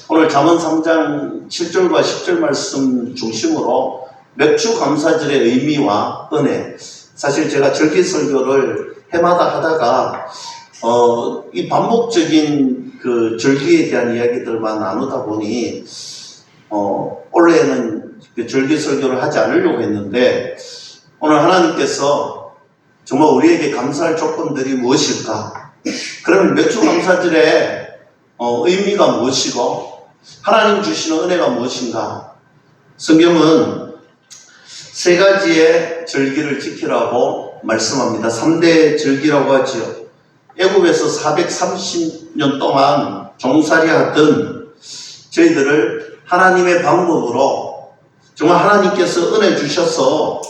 오늘 잠언 3장 7절과 10절 말씀 중심으로 맥주 감사절의 의미와 은혜. 사실 제가 절기 설교를 해마다 하다가 이 반복적인 그 절기에 대한 이야기들만 나누다 보니 올해는 그 절기 설교를 하지 않으려고 했는데, 오늘 하나님께서 정말 우리에게 감사할 조건들이 무엇일까? 그러면 맥주 감사절의 의미가 무엇이고 하나님 주시는 은혜가 무엇인가? 성경은 세 가지의 절기를 지키라고 말씀합니다. 3대 절기라고 하지요. 애굽에서 430년 동안 종살이하던 저희들을 하나님의 방법으로 정말 하나님께서 은혜 주셔서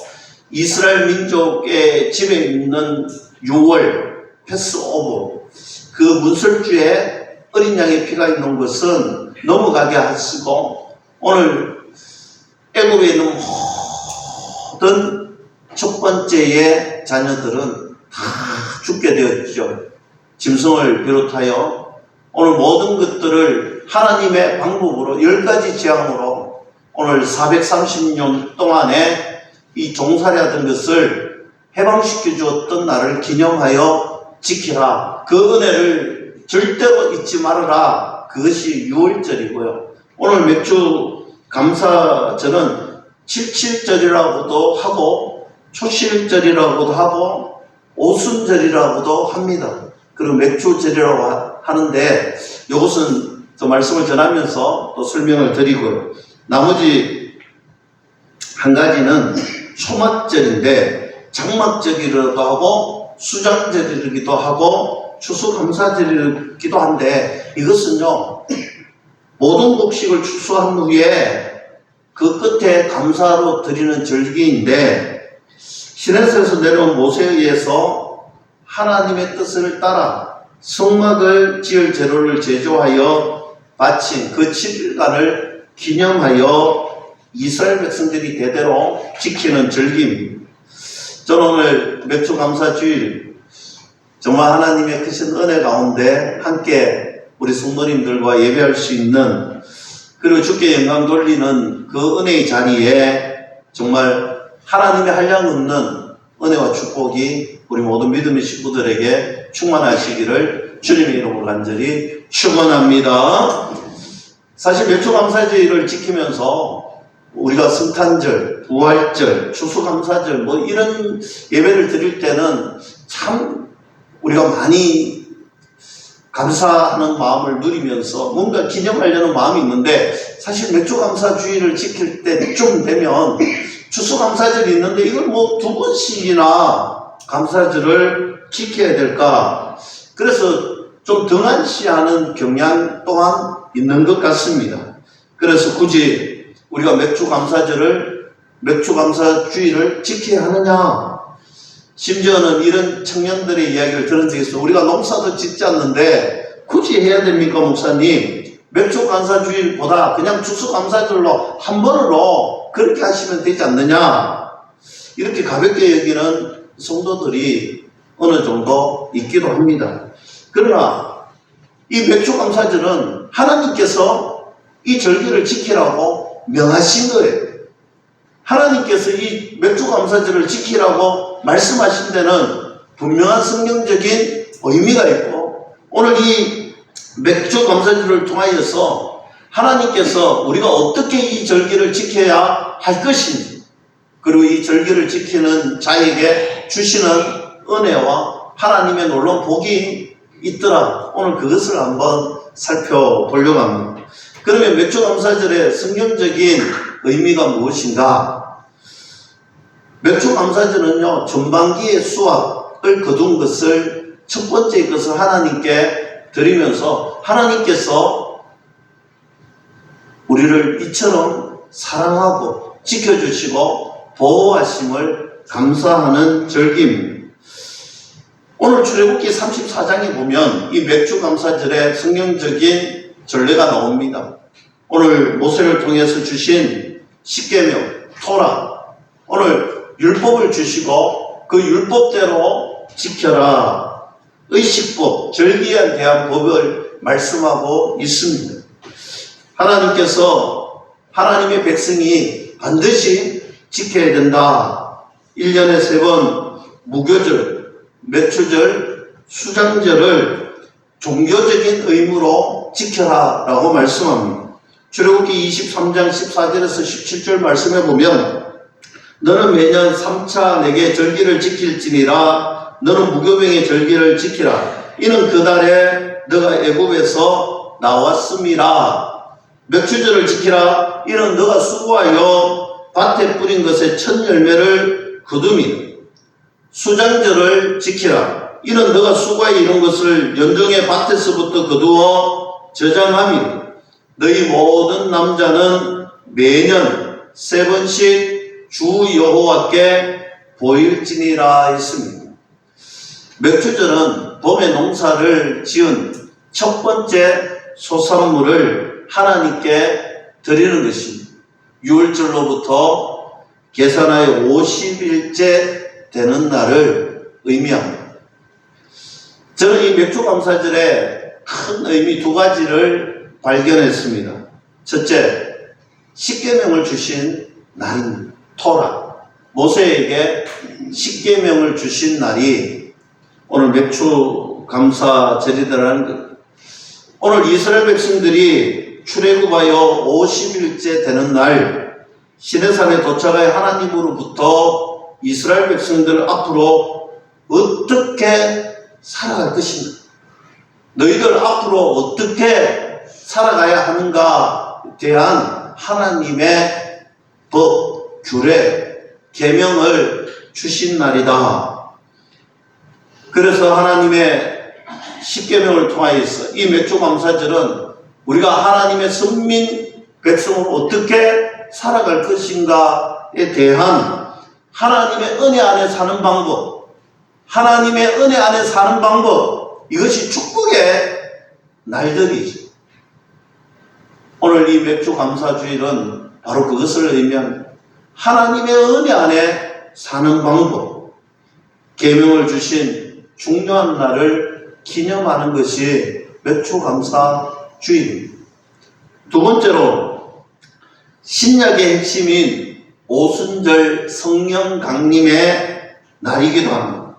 이스라엘 민족의 집에 있는 6월 패스오버, 그 문설주에 어린 양의 피가 있는 것은 넘어가게 하시고, 오늘 애굽에 있는 모든 첫 번째의 자녀들은 다 죽게 되었죠. 짐승을 비롯하여 오늘 모든 것들을 하나님의 방법으로 10가지 재앙으로 오늘 430년 동안에 이 종살이하던 것을 해방시켜 주었던 날을 기념하여 지키라. 그 은혜를 절대로 잊지 말아라. 그것이 6월절이고요. 오늘 맥주 감사절은 77절이라고도 하고 초실절이라고도 하고 오순절이라고도 합니다. 그리고 맥주절이라고 하는데, 이것은 또 말씀을 전하면서 또 설명을 드리고요. 나머지 한 가지는 초막절인데 장막절이라고도 하고 수장절이기도 하고 추수감사절이기도 한데, 이것은요 모든 곡식을 추수한 후에 그 끝에 감사로 드리는 절기인데, 시내에서 내려온 모세에 의해서 하나님의 뜻을 따라 성막을 지을 재료를 제조하여 바친 그 7일간을 기념하여 이스라엘 백성들이 대대로 지키는 절기입니다. 저는 오늘 맥주 감사 주일 정말 하나님의 크신 은혜 가운데 함께 우리 성도님들과 예배할 수 있는, 그리고 주께 영광 돌리는 그 은혜의 자리에 정말 하나님의 한량없는 은혜와 축복이 우리 모든 믿음의 식구들에게 충만하시기를 주님의 이름으로 간절히 축원합니다. 사실 맥주 감사절을 지키면서 우리가 성탄절, 부활절, 추수감사절 뭐 이런 예배를 드릴 때는 참 우리가 많이 감사하는 마음을 누리면서 뭔가 기념하려는 마음이 있는데, 사실 맥주감사 주일을 지킬 때쯤 되면 추수감사절이 있는데 이걸 뭐 2번씩이나 감사절을 지켜야 될까? 그래서 좀 등한시하는 경향 또한 있는 것 같습니다. 그래서 굳이 우리가 맥주감사 주일을 지켜야 하느냐? 심지어는 이런 청년들의 이야기를 들은 적이 있어요. 우리가 농사도 짓지 않는데 굳이 해야 됩니까, 목사님? 맥주감사주일보다 그냥 추수감사절로 한 번으로 그렇게 하시면 되지 않느냐? 이렇게 가볍게 여기는 성도들이 어느 정도 있기도 합니다. 그러나 이 맥주감사절은 하나님께서 이 절기를 지키라고 명하신 거예요. 하나님께서 이 맥주감사절을 지키라고 말씀하신 데는 분명한 성경적인 의미가 있고, 오늘 이 맥주감사절을 통하여서 하나님께서 우리가 어떻게 이 절기를 지켜야 할 것인지, 그리고 이 절기를 지키는 자에게 주시는 은혜와 하나님의 놀라운 복이 있더라. 오늘 그것을 한번 살펴보려고 합니다. 그러면 맥주감사절의 성경적인 의미가 무엇인가? 맥주감사절은요, 전반기의 수확을 거둔 것을 첫 번째 것을 하나님께 드리면서 하나님께서 우리를 이처럼 사랑하고 지켜주시고 보호하심을 감사하는 절기입니다. 오늘 출애굽기 34장에 보면 이 맥주감사절의 성경적인 전례가 나옵니다. 오늘 모세를 통해서 주신 십계명, 토라, 오늘 율법을 주시고 그 율법대로 지켜라. 의식법, 절기에 대한 법을 말씀하고 있습니다. 하나님께서 하나님의 백성이 반드시 지켜야 된다. 1년에 3번 무교절, 매초절, 수장절을 종교적인 의무로 지켜라 라고 말씀합니다. 출애굽기 23장 14절에서 17절 말씀해 보면 너는 매년 3차 내게 절기를 지킬지니라. 너는 무교병의 절기를 지키라. 이는 그날에 너가 애굽에서 나왔음이라. 맥추절을 지키라. 이는 너가 수고하여 밭에 뿌린 것의 첫 열매를 거둠이라. 수장절을 지키라. 이는 너가 수고하여 이룬 것을 연종의 밭에서부터 거두어 저장함이라. 너희 모든 남자는 매년 3번씩 주 여호와께 보일지니라 했습니다. 맥추절은 봄에 농사를 지은 첫 번째 소산물을 하나님께 드리는 것입니다. 6월절로부터 계산하여 50일째 되는 날을 의미합니다. 저는 이 맥주감사절에 큰 의미 2가지를 발견했습니다. 첫째, 십계명을 주신 날입니다. 토라. 모세에게 십계명을 주신 날이 오늘 맥주감사절이라는 것. 오늘 이스라엘 백성들이 출애굽하여 50일째 되는 날 시내산에 도착하여 하나님으로부터 이스라엘 백성들 앞으로 어떻게 살아갈 것인가, 너희들 앞으로 어떻게 살아가야 하는가에 대한 하나님의 법, 규례, 계명을 주신 날이다. 그래서 하나님의 십계명을 통하여서 이 맥주감사절은 우리가 하나님의 선민 백성으로 어떻게 살아갈 것인가에 대한 하나님의 은혜 안에 사는 방법, 하나님의 은혜 안에 사는 방법, 이것이 축복의 날들이죠. 오늘 이 맥주감사주일은 바로 그것을 의미합니다. 하나님의 은혜 안에 사는 방법, 계명을 주신 중요한 날을 기념하는 것이 맥주감사주일입니다. 두 번째로 신약의 핵심인 오순절 성령 강림의 날이기도 합니다.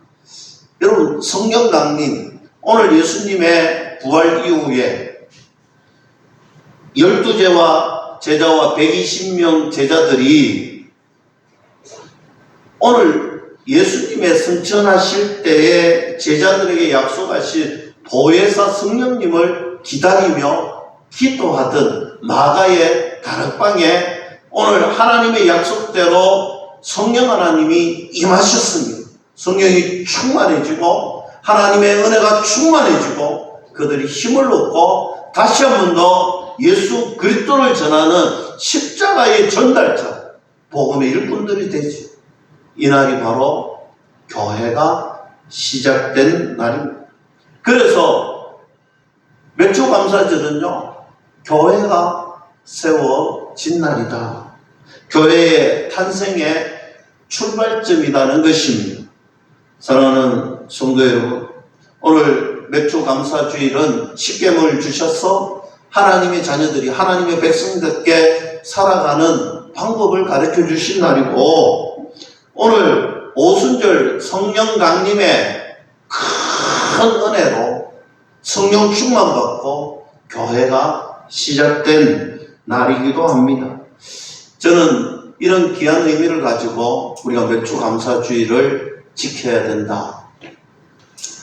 여러분, 성령 강림, 오늘 예수님의 부활 이후에 12제와 제자와 120명 제자들이 오늘 예수님의 승천하실 때에 제자들에게 약속하신 보혜사 성령님을 기다리며 기도하던 마가의 다락방에 오늘 하나님의 약속대로 성령 하나님이 임하셨습니다. 성령이 충만해지고 하나님의 은혜가 충만해지고 그들이 힘을 얻고 다시 한 번 더 예수 그리스도를 전하는 십자가의 전달자, 복음의 일꾼들이 되죠. 이 날이 바로 교회가 시작된 날입니다. 그래서 맥주감사절은요, 교회가 세워진 날이다. 교회의 탄생의 출발점이라는 것입니다. 사랑하는 성도 여러분, 오늘 맥주감사주일은 십계명을 주셔서 하나님의 자녀들이 하나님의 백성들께 살아가는 방법을 가르쳐 주신 날이고, 오늘 오순절 성령 강림의 큰 은혜로 성령 충만 받고 교회가 시작된 날이기도 합니다. 저는 이런 귀한 의미를 가지고 우리가 맥주감사주일을 지켜야 된다.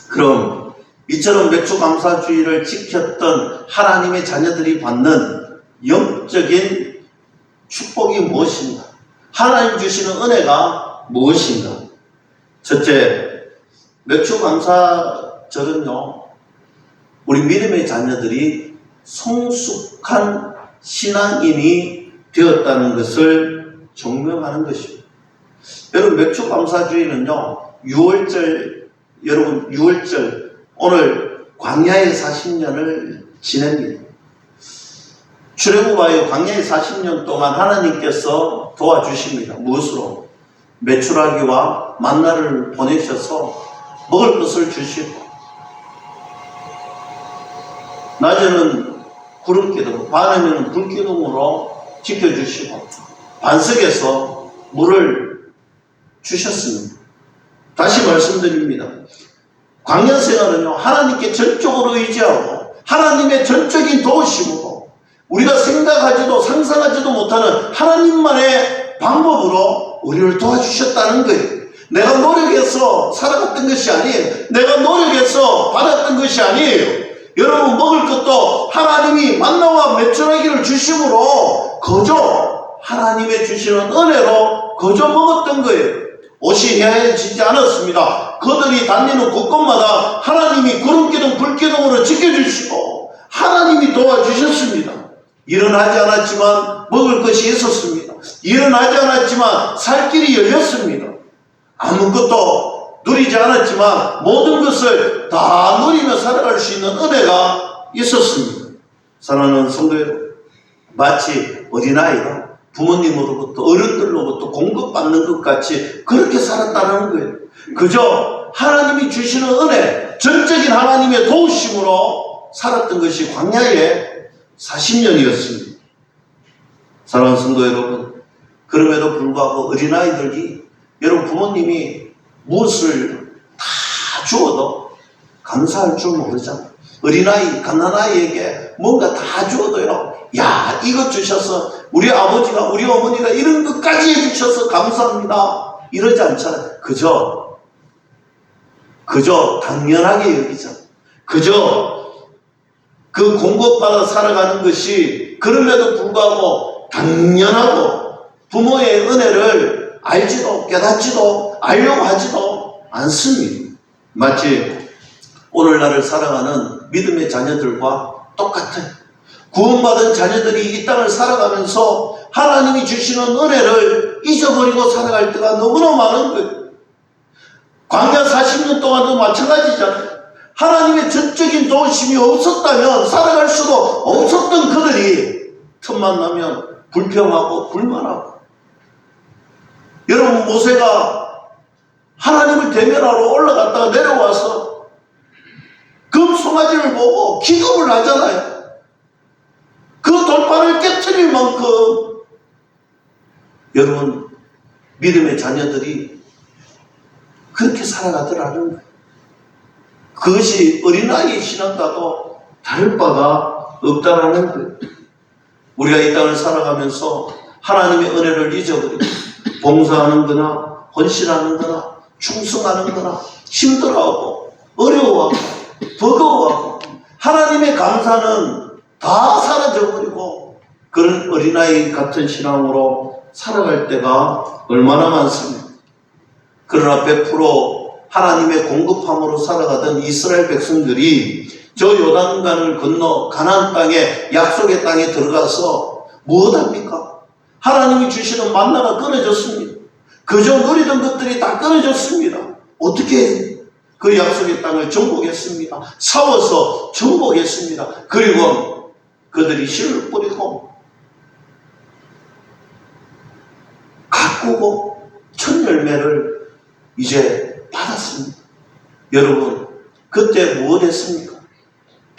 그럼 이처럼 맥주감사주일을 지켰던 하나님의 자녀들이 받는 영적인 축복이 무엇인가? 하나님 주시는 은혜가 무엇인가? 첫째, 맥주감사절은요, 우리 믿음의 자녀들이 성숙한 신앙인이 되었다는 것을 증명하는 것입니다. 여러분, 맥주감사주일은요, 6월절, 여러분 6월절, 오늘 광야의 40년을 지냅니다. 출애굽하여 광야의 40년 동안 하나님께서 도와주십니다. 무엇으로? 메추라기와 만나를 보내셔서 먹을 것을 주시고, 낮에는 구름기둥, 반이면 불기둥으로 지켜주시고 반석에서 물을 주셨습니다. 다시 말씀드립니다. 광야 생활은요, 하나님께 전적으로 의지하고 하나님의 전적인 도우심으로 우리가 생각하지도 상상하지도 못하는 하나님만의 방법으로 우리를 도와주셨다는 거예요. 내가 노력해서 살아갔던 것이 아니에요. 내가 노력해서 받았던 것이 아니에요. 여러분, 먹을 것도 하나님이 만나와 메추라기를 주심으로 거저 하나님의 주시는 은혜로 거저 먹었던 거예요. 옷이 헤아지지 않았습니다. 그들이 다니는 곳곳마다 하나님이 구름기둥 불기둥으로 지켜주시고 하나님이 도와주셨습니다. 일어나지 않았지만 먹을 것이 있었습니다. 일어나지 않았지만 살 길이 열렸습니다. 아무것도 누리지 않았지만 모든 것을 다 누리며 살아갈 수 있는 은혜가 있었습니다. 사랑하는 성도 여러분, 마치 어린아이가 부모님으로부터 어른들로부터 공급받는 것 같이 그렇게 살았다는 거예요. 그저 하나님이 주시는 은혜, 전적인 하나님의 도우심으로 살았던 것이 광야의 40년이었습니다. 사랑하는 성도 여러분, 그럼에도 불구하고 어린아이들이 여러분 부모님이 무엇을 다 주어도 감사할 줄 모르잖아요. 어린아이, 갓난아이에게 뭔가 다 주어도요, 야, 이것 주셔서 우리 아버지가 우리 어머니가 이런 것까지 해주셔서 감사합니다 이러지 않잖아요. 그저 당연하게 여기죠. 그저 그 공급받아 살아가는 것이 그럼에도 불구하고 당연하고 부모의 은혜를 알지도 깨닫지도 알려고 하지도 않습니다. 마치 오늘날을 살아가는 믿음의 자녀들과 똑같아요. 구원받은 자녀들이 이 땅을 살아가면서 하나님이 주시는 은혜를 잊어버리고 살아갈 때가 너무나 많은 거예요. 광야 40년 동안도 마찬가지잖아요. 하나님의 전적인 도우심이 없었다면 살아갈 수도 없었던 그들이 틈만 나면 불평하고 불만하고, 여러분 모세가 하나님을 대면하러 올라갔다가 내려와서 금송아지를 보고 기겁을 하잖아요. 그 돌판을 깨트릴 만큼 여러분 믿음의 자녀들이 그렇게 살아가더라는 거예요. 그것이 어린아이의 신앙과도 다를 바가 없다라는 거예요. 우리가 이 땅을 살아가면서 하나님의 은혜를 잊어버리고 봉사하는 거나 헌신하는 거나 충성하는 거나 힘들어하고 어려워하고 버거워하고 하나님의 감사는 다 사라져버리고 그런 어린아이 같은 신앙으로 살아갈 때가 얼마나 많습니까? 그러나 100% 하나님의 공급함으로 살아가던 이스라엘 백성들이 저 요단강을 건너 가나안 땅에, 약속의 땅에 들어가서 무엇합니까? 하나님이 주시는 만나가 끊어졌습니다. 그저 누리던 것들이 다 끊어졌습니다. 어떻게 그 약속의 땅을 정복했습니다. 싸워서 정복했습니다. 그리고 그들이 씨를 뿌리고 가꾸고 첫 열매를 이제 받았습니다. 여러분, 그때 무엇 했습니까?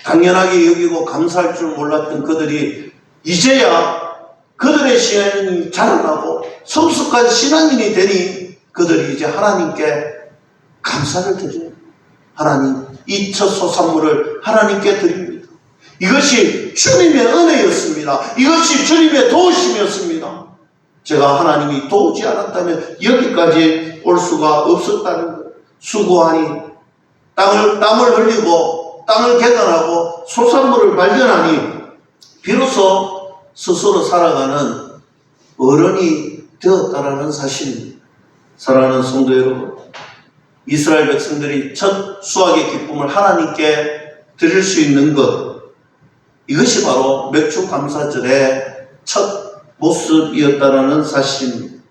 당연하게 여기고 감사할 줄 몰랐던 그들이 이제야 그들의 신앙이 자라나고 성숙한 신앙인이 되니 그들이 이제 하나님께 감사를 드려요. 하나님, 이 첫 소산물을 하나님께 드립니다. 이것이 주님의 은혜였습니다. 이것이 주님의 도우심이었습니다. 제가 하나님이 도우지 않았다면 여기까지 올 수가 없었다는 것. 수고하니 땀을 흘리고 땅을 개간하고 소산물을 발견하니 비로소 스스로 살아가는 어른이 되었다라는 사실입니다. 사랑하는 성도 여러분, 이스라엘 백성들이 첫 수확의 기쁨을 하나님께 드릴 수 있는 것, 이것이 바로 맥주감사절의 첫 모습이었다라는 사실입니다.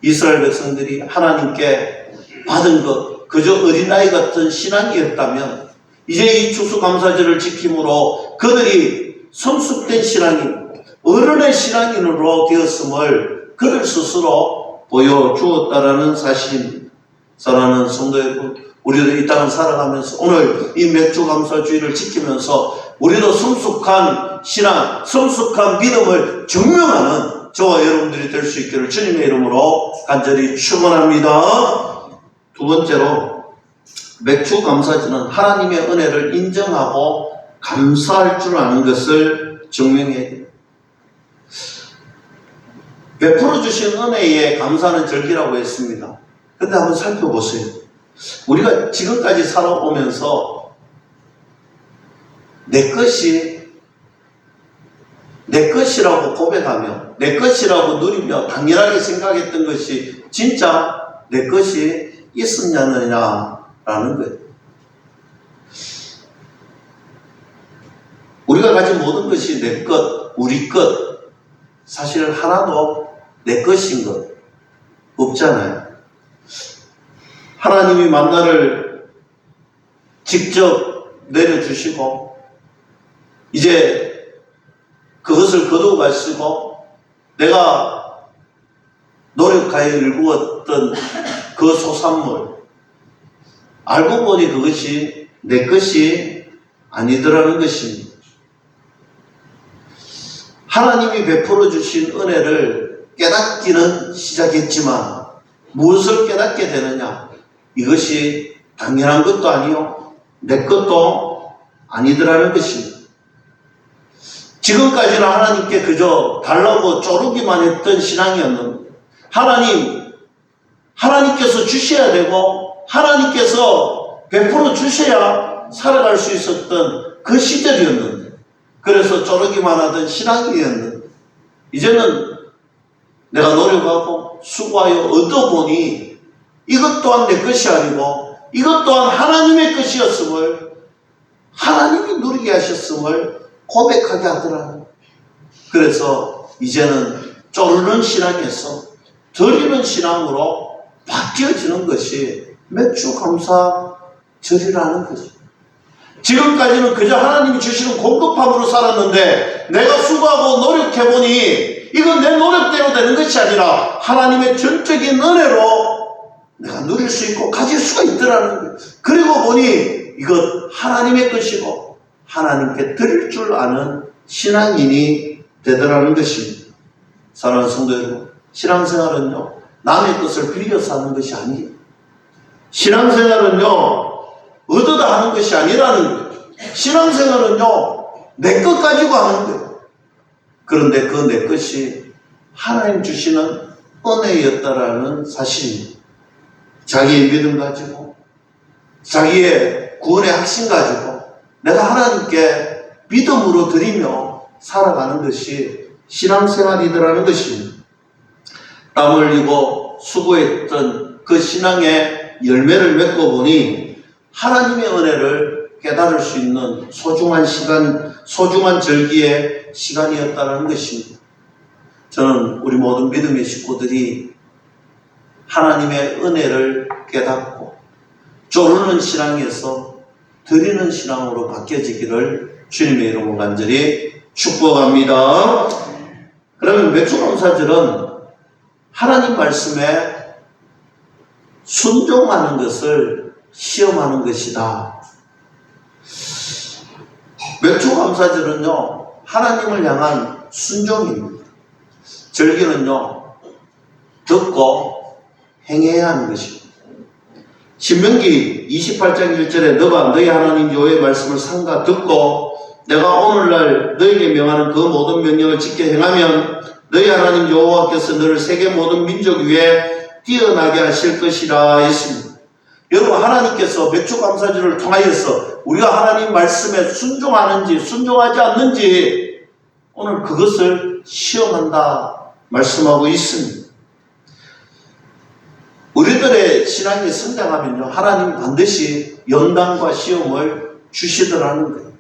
이스라엘 백성들이 하나님께 받은 것, 그저 어린아이 같은 신앙이었다면 이제 이 추수감사절을 지킴으로 그들이 성숙된 신앙인, 어른의 신앙인으로 되었음을 그들 스스로 보여주었다라는 사실입니다. 사랑하는 성도 여러분, 우리도 이 땅을 살아가면서 오늘 이 맥주감사주의를 지키면서 우리도 성숙한 신앙, 성숙한 믿음을 증명하는 저와 여러분들이 될 수 있기를 주님의 이름으로 간절히 축원합니다. 두 번째로 맥주감사절은 하나님의 은혜를 인정하고 감사할 줄 아는 것을 증명해야 돼요. 베풀어 주신 은혜에 감사하는 절기라고 했습니다. 근데 한번 살펴보세요. 우리가 지금까지 살아오면서 내 것이라고 고백하며 내 것이라고 누리며 당연하게 생각했던 것이 진짜 내 것이 있었냐느냐라는 거예요. 우리가 가진 모든 것이 내 것, 우리 것, 사실 하나도 내 것인 것 없잖아요. 하나님이 만나를 직접 내려주시고 이제 그것을 거두어 가시고 내가 노력하여 일구었던 그 소산물 알고 보니 그것이 내 것이 아니더라는 것입니다. 하나님이 베풀어 주신 은혜를 깨닫기는 시작했지만 무엇을 깨닫게 되느냐? 이것이 당연한 것도 아니요 내 것도 아니더라는 것입니다. 지금까지는 하나님께 그저 달라고 쪼르기만 했던 신앙이었는데 하나님께서 주셔야 되고 하나님께서 베풀어 주셔야 살아갈 수 있었던 그 시절이었는데 그래서 쪼르기만 하던 신앙이었는데 이제는 내가 노력하고 수고하여 얻어보니 이것 또한 내 것이 아니고 이것 또한 하나님의 것이었음을 하나님이 누리게 하셨음을 고백하게 하더라고요. 그래서 이제는 쪼르는 신앙에서 드리는 신앙으로 바뀌어지는 것이 맥주감사절이라는 거죠. 지금까지는 그저 하나님이 주시는 공급함으로 살았는데 내가 수고하고 노력해보니 이건 내 노력대로 되는 것이 아니라 하나님의 전적인 은혜로 내가 누릴 수 있고 가질 수가 있더라는 거예요. 그리고 보니 이것 하나님의 것이고 하나님께 드릴 줄 아는 신앙인이 되더라는 것입니다. 사랑하는 성도 여러분, 신앙생활은요 남의 것을 빌려서 하는 것이 아니에요. 신앙생활은요 얻어다 하는 것이 아니라는 거예요. 신앙생활은요 내 것 가지고 하는 거예요. 그런데 그 내 것이 하나님 주시는 은혜였다라는 사실입니다. 자기의 믿음 가지고 자기의 구원의 확신 가지고 내가 하나님께 믿음으로 드리며 살아가는 것이 신앙생활이더라는 것입니다. 땀 흘리고 수고했던 그 신앙의 열매를 맺고 보니 하나님의 은혜를 깨달을 수 있는 소중한 시간, 소중한 절기의 시간이었다는 것입니다. 저는 우리 모든 믿음의 식구들이 하나님의 은혜를 깨닫고 쪼르는 신앙에서 드리는 신앙으로 바뀌어지기를 주님의 이름으로 간절히 축복합니다. 그러면 맥주감사절은 하나님 말씀에 순종하는 것을 시험하는 것이다. 맥주감사절은요 하나님을 향한 순종입니다. 절기는요 듣고 행해야 하는 것입니다. 신명기 28장 1절에 너가 너희 하나님 여호와의 말씀을 삼가 듣고 내가 오늘날 너희에게 명하는 그 모든 명령을 지켜 행하면 너희 하나님 여호와께서 너를 세계 모든 민족 위에 뛰어나게 하실 것이라 했습니다. 여러분, 하나님께서 맥주감사절을 통하여서 우리가 하나님 말씀에 순종하는지 순종하지 않는지 오늘 그것을 시험한다 말씀하고 있습니다. 우리들의 신앙이 성장하면요 하나님 반드시 연단과 시험을 주시더라는 거예요.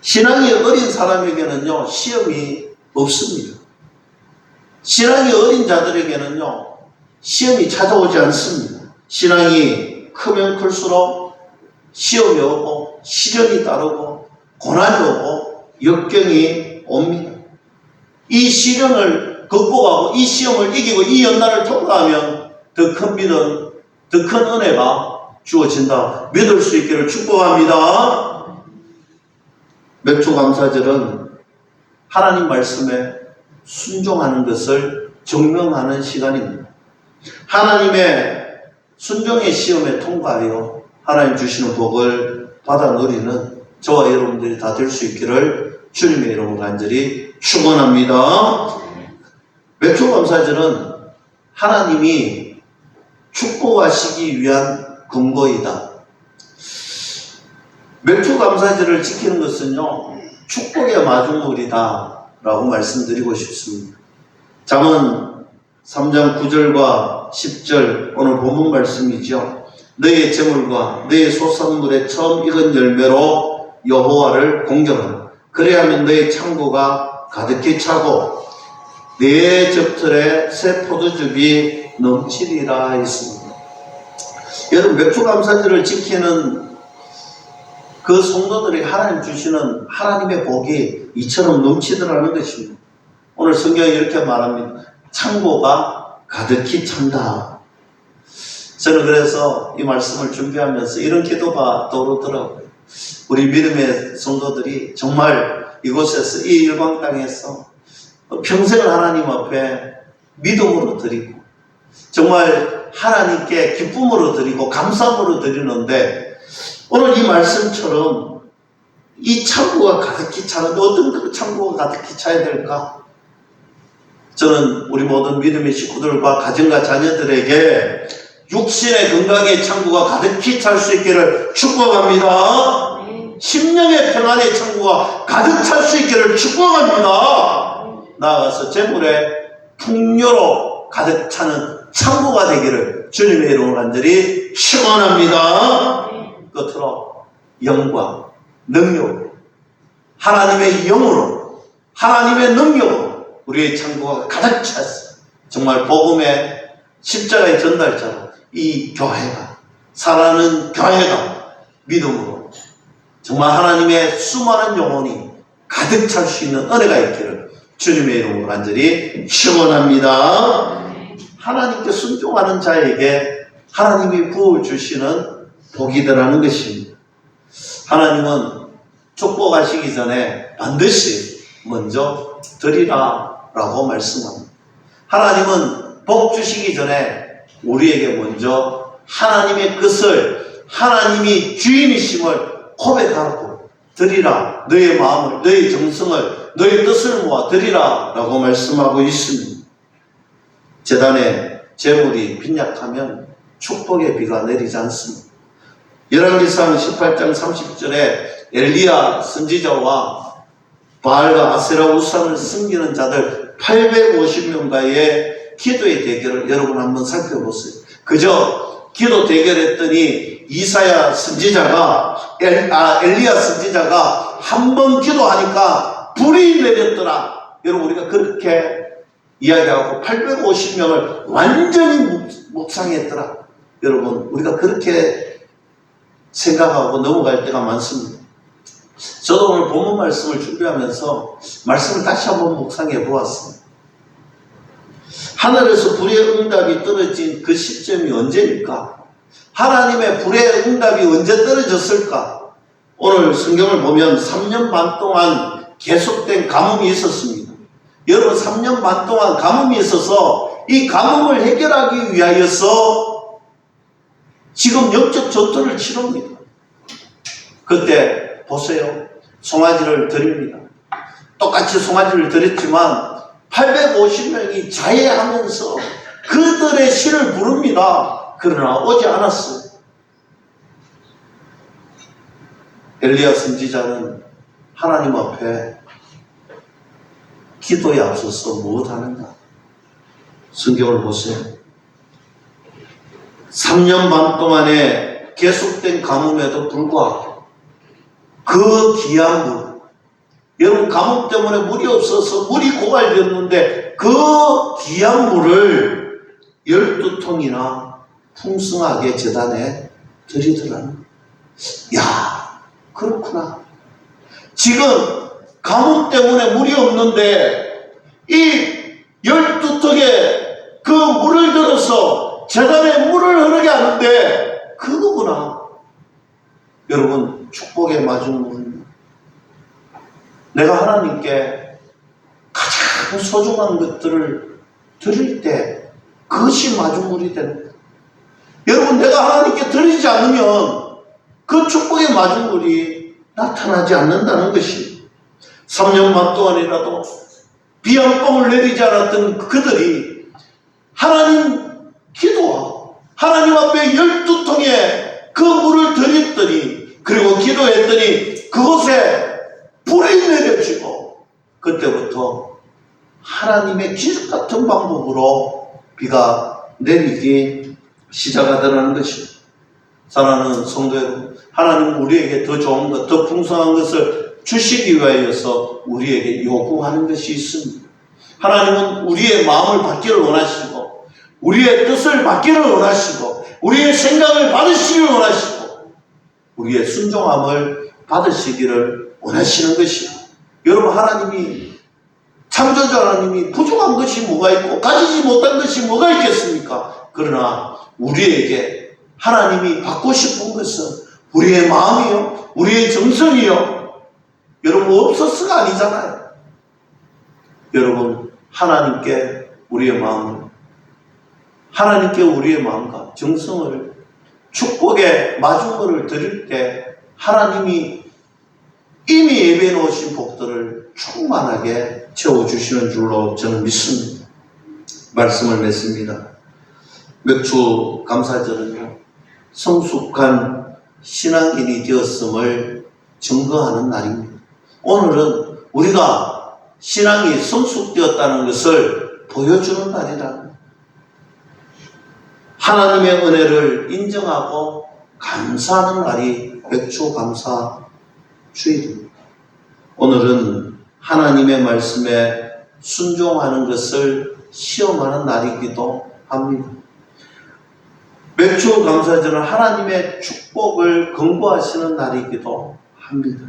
신앙이 어린 사람에게는요 시험이 없습니다. 신앙이 어린 자들에게는요 시험이 찾아오지 않습니다. 신앙이 크면 클수록 시험이 오고 시련이 따르고 고난이 오고 역경이 옵니다. 이 시련을 극복하고 이 시험을 이기고 이 연단을 통과하면 더 큰 믿음, 더 큰 은혜가 주어진다. 믿을 수 있기를 축복합니다. 맥주 감사절은 하나님 말씀에 순종하는 것을 증명하는 시간입니다. 하나님의 순종의 시험에 통과하여 하나님 주시는 복을 받아 누리는 저와 여러분들이 다 될 수 있기를 주님의 이름으로 간절히 축원합니다. 맥주 감사절은 하나님이 축복하시기 위한 근거이다. 맥주 감사절을 지키는 것은요, 축복의 마중물이다 라고 말씀드리고 싶습니다. 잠언 3장 9절과 10절 오늘 본문 말씀이죠. 너의 재물과 너의 소산물의 처음 익은 열매로 여호와를 공경하라. 그래야만 너의 창고가 가득히 차고 내 젖털에 새 포도즙이 넘치리라 했습니다. 여러분, 맥주 감사절을 지키는 그 성도들이 하나님 주시는 하나님의 복이 이처럼 넘치더라는 것입니다. 오늘 성경이 이렇게 말합니다. 창고가 가득히 찬다. 저는 그래서 이 말씀을 준비하면서 이런 기도가 떠오르더라고요. 우리 믿음의 성도들이 정말 이곳에서, 이 일광 땅에서 평생을 하나님 앞에 믿음으로 드리고 정말 하나님께 기쁨으로 드리고 감사함으로 드리는데, 오늘 이 말씀처럼 이 창고가 가득히 차는데 어떤 그 창고가 가득히 차야 될까? 저는 우리 모든 믿음의 식구들과 가정과 자녀들에게 육신의 건강의 창고가 가득히 찰 수 있기를 축복합니다. 심령의 평안의 창고가 가득 찰 수 있기를 축복합니다. 나아가서 재물의 풍요로 가득 차는 창고가 되기를 주님의 이름으로 간절히 축원합니다. 끝으로 영광, 능력, 하나님의 영으로, 하나님의 능력으로 우리의 창고가 가득 찼어. 정말 복음의 십자가의 전달자로 이 교회가, 살아가는 교회가 믿음으로 정말 하나님의 수많은 영혼이 가득 찰 수 있는 은혜가 있기를 주님의 이름으로 간절히 축원합니다. 하나님께 순종하는 자에게 하나님이 부어주시는 복이더라는 것입니다. 하나님은 축복하시기 전에 반드시 먼저 드리라 라고 말씀합니다. 하나님은 복 주시기 전에 우리에게 먼저 하나님의 뜻을, 하나님이 주인이심을 고백하고 드리라. 너의 마음을, 너의 정성을, 너의 뜻을 모아 드리라 라고 말씀하고 있습니다. 제단에 재물이 빈약하면 축복의 비가 내리지 않습니다. 열왕기상 18장 30절에 엘리야 선지자와 바알과 아세라 우상을 섬기는 자들 850명과의 기도의 대결을 여러분 한번 살펴보세요. 그저 기도 대결했더니 이사야 선지자가 엘리야 선지자가 한 번 기도하니까 불이 내렸더라. 여러분, 우리가 그렇게 이야기하고 850명을 완전히 묵상했더라. 여러분, 우리가 그렇게 생각하고 넘어갈 때가 많습니다. 저도 오늘 본문 말씀을 준비하면서 말씀을 다시 한번 묵상해 보았습니다. 하늘에서 불의 응답이 떨어진 그 시점이 언제일까? 하나님의 불의 응답이 언제 떨어졌을까? 오늘 성경을 보면 3년 반 동안 계속된 가뭄이 있었습니다. 여러분, 3년 반 동안 가뭄이 있어서 이 가뭄을 해결하기 위하여서 지금 영적 전투를 치릅니다. 그때 보세요. 송아지를 드립니다. 똑같이 송아지를 드렸지만 850명이 자해하면서 그들의 시를 부릅니다. 그러나 오지 않았어요. 엘리야 선지자는 하나님 앞에 기도에 앞서서 무엇하는가? 성경을 보세요. 3년 반 동안에 계속된 가뭄에도 불구하고 그 귀한 물, 여러분, 가뭄 때문에 물이 없어서 물이 고갈되었는데 그 귀한 물을 12통이나 풍성하게 제단에 드리더라는. 야, 그렇구나. 지금 가뭄 때문에 물이 없는데 이 12통에 그 물을 들어서 제단에 물을 흐르게 하는데 그거구나. 여러분, 축복의 마중물입니다. 내가 하나님께 가장 소중한 것들을 드릴 때 그것이 마중물이 되는 거예요. 여러분, 내가 하나님께 드리지 않으면 그 축복의 마중물이 나타나지 않는다는 것이 3년 반 동안이라도 비 한 방울 내리지 않았던 그들이 하나님 기도하고 하나님 앞에 12통의 그 물을 드렸더니 그리고 기도했더니 그곳에 불이 내려지고 그때부터 하나님의 기적 같은 방법으로 비가 내리기 시작하더라는 것입니다. 사랑하는 성도 여러분, 하나님은 우리에게 더 좋은 것, 더 풍성한 것을 주시기 위하여서 우리에게 요구하는 것이 있습니다. 하나님은 우리의 마음을 받기를 원하시고 우리의 뜻을 받기를 원하시고 우리의 생각을 받으시기를 원하시고 우리의 순종함을 받으시기를 원하시는 것입니다. 여러분, 하나님이 창조자 하나님이 부족한 것이 뭐가 있고 가지지 못한 것이 뭐가 있겠습니까? 그러나 우리에게 하나님이 받고 싶은 것은 우리의 마음이요, 우리의 정성이요. 여러분, 없어서가 아니잖아요. 여러분, 하나님께 우리의 마음과 정성을 축복의 마중물을 드릴 때 하나님이 이미 예배해 놓으신 복들을 충만하게 채워주시는 줄로 저는 믿습니다. 말씀을 맺습니다. 맥주 감사절은요, 성숙한 신앙인이 되었음을 증거하는 날입니다. 오늘은 우리가 신앙이 성숙되었다는 것을 보여주는 날이다. 하나님의 은혜를 인정하고 감사하는 날이 맥주 감사 주일입니다. 오늘은 하나님의 말씀에 순종하는 것을 시험하는 날이기도 합니다. 맥주 감사절은 하나님의 축복을 경고하시는 날이기도 합니다.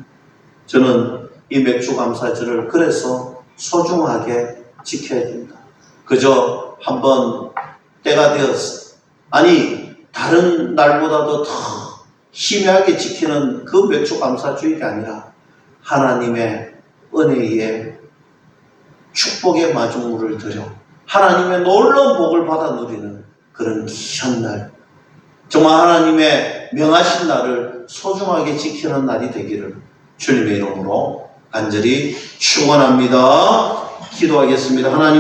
저는 이 맥주 감사절을 그래서 소중하게 지켜야 됩니다. 그저 한번 때가 되었어, 아니 다른 날보다도 더 희미하게 지키는 그 맥주 감사주일이 아니라 하나님의 은혜에 축복의 마중물을 드려 하나님의 놀라운 복을 받아 누리는 그런 귀한 날, 정말 하나님의 명하신 날을 소중하게 지키는 날이 되기를 주님의 이름으로 간절히 축원합니다. 기도하겠습니다. 하나님